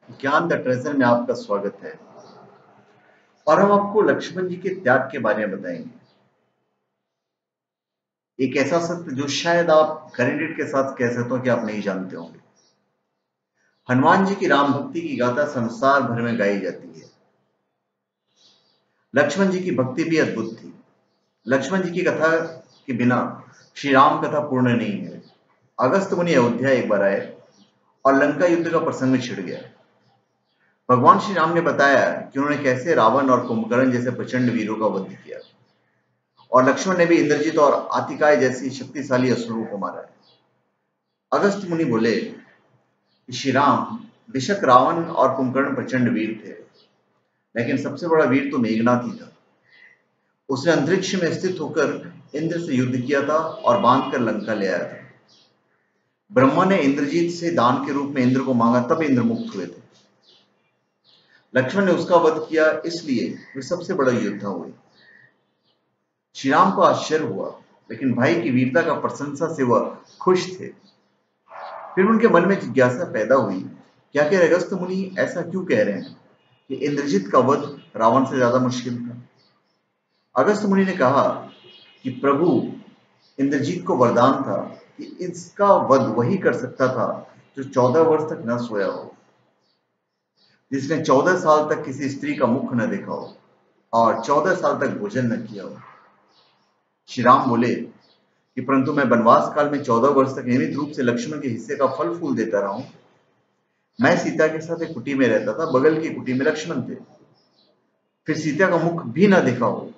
ज्ञान the treasure में आपका स्वागत है। और हम आपको लक्ष्मण जी के त्याग के बारे में बताएंगे। एक ऐसा सत्य जो शायद आप क्रेडिट के साथ कह सकते हो कि आप नहीं जानते होंगे। हनुमान जी की राम भक्ति की गाथा संसार भर में गाई जाती है। लक्ष्मण जी की भक्ति भी अद्भुत थी। लक्ष्मण जी की कथा के बिना श्री राम कथा पूर्ण नहीं है। अगस्त मुनि अयोध्या एक बार आए और लंका युद्ध का प्रसंग छिड़ गया। भगवान श्री राम ने बताया कि उन्होंने कैसे रावण और कुंभकर्ण जैसे प्रचंड वीरों का वध किया और लक्ष्मण ने भी इंद्रजीत और आतिकाय जैसी शक्तिशाली असुरों को मारा है। अगस्त मुनि बोले कि श्री राम बेशक रावण और कुंभकर्ण प्रचंड वीर थे, लेकिन सबसे बड़ा वीर तो मेघनाथ ही था। उसने अंतरिक्ष में स्थित होकर इंद्र से युद्ध किया था और बांध कर लंका ले आया था। ब्रह्मा ने इंद्रजीत से दान के रूप में इंद्र को मांगा, तब इंद्र मुक्त हुए थे। लक्ष्मण ने उसका वध किया, इसलिए वे सबसे बड़ा योद्धा हुए। श्री राम को आश्चर्य हुआ, लेकिन भाई की वीरता का प्रशंसा से वह खुश थे। फिर उनके मन में जिज्ञासा पैदा हुई कि आखिर अगस्त्य मुनि ऐसा क्यों कह रहे हैं कि इंद्रजित का वध रावण से ज्यादा मुश्किल था। अगस्त्य मुनि ने कहा कि प्रभु, इंद्रजीत को वरदान था कि इसका वध वही कर सकता था जो 14 वर्ष तक न सोया हो, जिसने 14 साल तक किसी स्त्री का मुख न देखा हो और 14 साल तक भोजन न किया हो। श्री राम बोले कि परंतु मैं वनवास काल में 14 वर्ष तक नियमित रूप से लक्ष्मण के हिस्से का फल फूल देता रहा हूं। मैं सीता के साथ एक कुटी में रहता था, बगल की कुटी में लक्ष्मण थे। फिर सीता का मुख भी ना देखा हो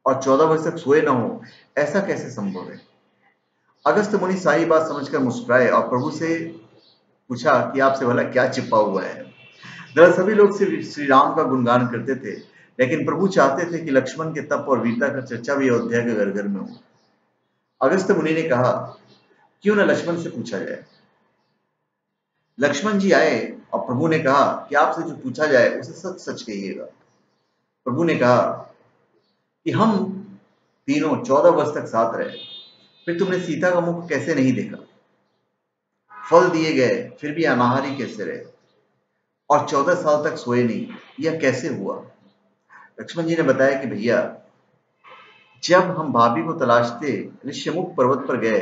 और 14 वर्ष तक सोए ना हो, ऐसा कैसे संभव है। अगस्त मुनि सारी बात समझकर मुस्कुराए और प्रभु से पूछा कि आपसे भला क्या छिपा हुआ है। दरअसल सभी लोग श्री राम का गुणगान करते थे, लेकिन प्रभु चाहते थे कि लक्ष्मण के तप और वीरता का चर्चा भी अयोध्या के घर घर में हो। अगस्त मुनि ने कहा, क्यों न लक्ष्मण से पूछा जाए। लक्ष्मण जी आए और प्रभु ने कहा कि आपसे जो पूछा जाए उसे सच सच कहिएगा। प्रभु ने कहा कि हम तीनों 14 वर्ष तक साथ रहे, फिर तुमने सीता का मुख कैसे नहीं देखा, फल दिए गए फिर भी अनाहारी कैसे रहे और 14 साल तक सोए नहीं, यह कैसे हुआ। लक्ष्मण जी ने बताया कि भैया, जब हम भाभी को तलाशते ऋष्यमुख पर्वत पर गए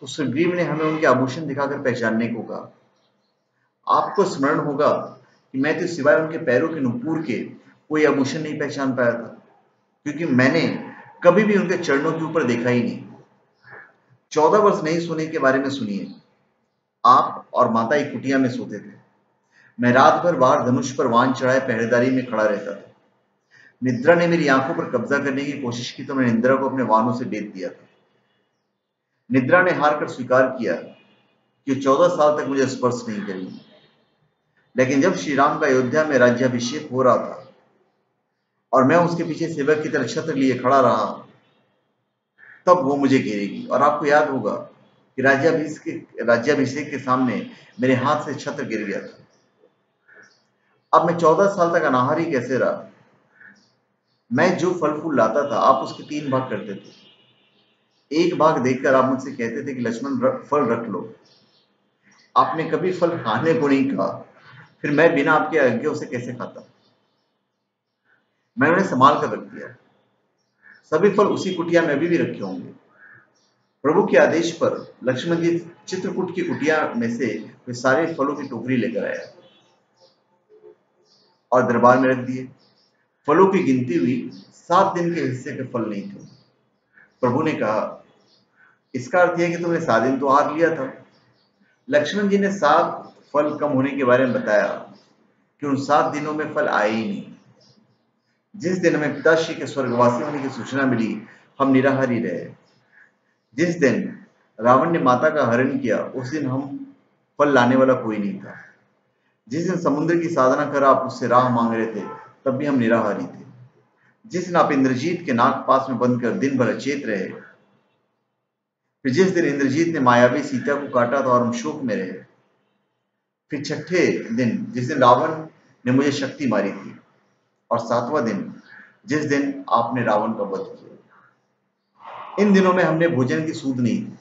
तो सुग्रीव ने हमें उनके आभूषण दिखाकर पहचानने को कहा। आपको स्मरण होगा कि मैं तो सिवाय उनके पैरों के नुपुर के कोई आभूषण नहीं पहचान पाया था, क्योंकि मैंने कभी भी उनके चरणों के ऊपर देखा ही नहीं। 14 वर्ष नहीं सोने के बारे में सुनिए। आप और माता एक कुटिया में सोते थे। मैं रात भर बाहर धनुष पर वान चढ़ाए पहरेदारी में खड़ा रहता था। निद्रा ने मेरी आंखों पर कब्जा करने की कोशिश की तो मैंने निद्रा को अपने वानों से बेध दिया था। निद्रा ने हार कर स्वीकार किया कि 14 साल तक मुझे स्पर्श नहीं करेंगी। लेकिन जब श्री राम का अयोध्या में राज्याभिषेक हो रहा था और मैं उसके पीछे सेवक की तरह छत्र लिए खड़ा रहा, तब वो मुझे घेरेगी। और आपको याद होगा कि राज्याभिषेक के सामने मेरे हाथ से छत्र गिर गया था। अब मैं 14 साल तक अनाहारी कैसे रहा। मैं जो फल फूल लाता था, आप उसके 3 भाग करते थे। एक भाग देखकर आप मुझसे कहते थे कि लक्ष्मण फल रख लो। आपने कभी फल खाने को नहीं कहा, फिर मैं बिना आपके आज्ञा उसे कैसे खाता। मैंने उन्हें संभाल कर रख दिया। सभी फल उसी कुटिया में अभी भी रखे होंगे। प्रभु के आदेश पर लक्ष्मण जी चित्रकूट की कुटिया में से वे सारे फलों की टोकरी लेकर आया और दरबार में रख दिए। फलों की गिनती हुई, 7 दिन के हिस्से के फल नहीं थे। प्रभु ने कहा, इसका अर्थ यह कि तुमने 7 दिन तो हार लिया था। लक्ष्मण जी ने 7 फल कम होने के बारे में बताया कि उन 7 दिनों में फल आए ही नहीं। जिस दिन हमें पिताश्री के स्वर्गवासी होने की सूचना मिली, हम निराहारी रहे। जिस दिन रावण ने माता का हरण किया, उस दिन हम फल लाने वाला कोई नहीं था। जिस दिन समुद्र की साधना कर आप उससे राह मांग रहे थे, तब भी हम निराहारी थे। जिस दिन आप इंद्रजीत के नाग पास में बंद कर दिन भर अचेत रहे, फिर जिस दिन इंद्रजीत ने मायावी सीता को काटा था और हम शोक में रहे, फिर छठे दिन जिस दिन रावण ने मुझे शक्ति मारी थी, और 7वां दिन जिस दिन आपने रावण का वध किया। इन दिनों में हमने भोजन की सूध नहीं थी।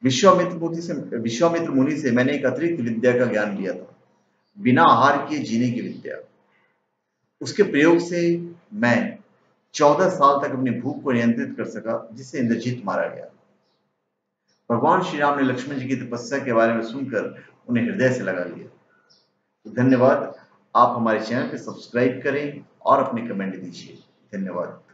विश्वामित्र मुनि से मैंने एक अतिरिक्त विद्या का ज्ञान लिया था। बिना आहार किए जीने की विद्या। उसके प्रयोग से मैं 14 साल तक अपनी भूख को नियंत्रित कर सका, जिससे इंद्रजीत मारा गया। भगवान श्री राम ने लक्ष्मण जी की तपस्या के बारे में सुनकर उन्हें हृदय से लगा लिया। तो धन्यवाद। आप हमारे चैनल को सब्सक्राइब करें और अपने कमेंट दीजिए। धन्यवाद।